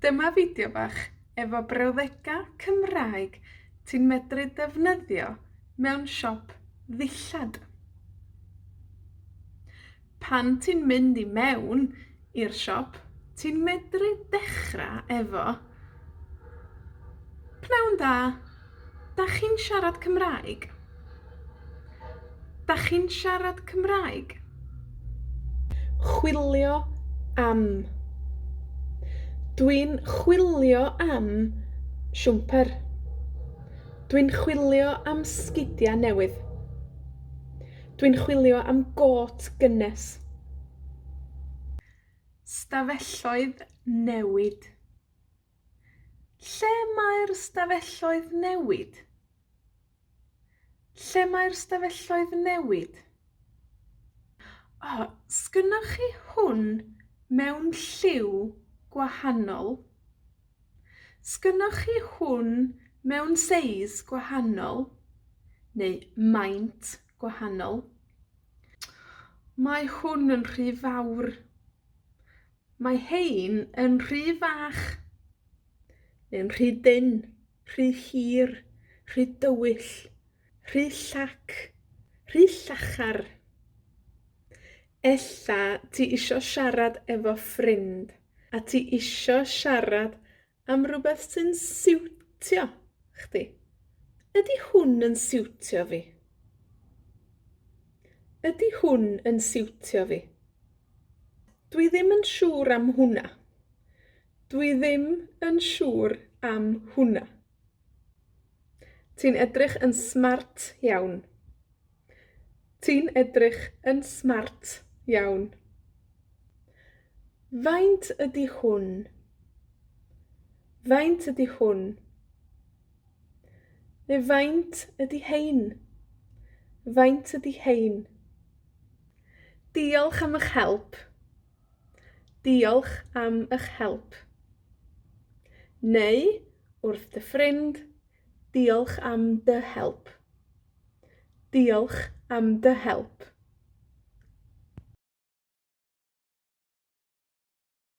Dyma fideo bach efo brawddega' Cymraeg ti'n medru defnyddio mewn siop ddillad. Pan ti'n mynd i mewn i'r siop, ti'n medru dechra efo Pnawn da, dach chi'n siarad Cymraeg? Dach chi'n siarad Cymraeg? Chwilio am. Dwi'n chwilio am siwmper. Dwi'n chwilio am sgidia newydd. Dwi'n chwilio am got gynnes. Stafelloedd newid. Lle mae'r stafelloedd newid? Lle mae'r stafelloedd newid? O, sgynnoch chi hwn mewn lliw gwahanol? Sgynnoch chi hwn mewn seis gwahanol? Neu maint gwahanol? Mae hwn yn rhy fawr. Mae hein yn rhy fach. Neu'n rhy dynn, rhy hir, rhy dywyll, rhy llac, rhy llachar. Ella ti isio siarad efo ffrind, a ti isio siarad am rwbeth sy'n siwtio chdi. Ydi hwn yn siwtio fi? Ydi hwn yn siwtio fi? Dwi ddim yn siŵr am hwnna. Dwi ddim yn siŵr am hwnna. Ti'n edrych yn smart iawn. Ti'n edrych yn smart iawn. Faint ydi hwn? Faint ydi hwn? Neu faint ydi hein? Faint ydi hein? Diolch am eich help. Diolch am eich help. Neu, wrth dy ffrind, diolch am dy help. Diolch am dy help.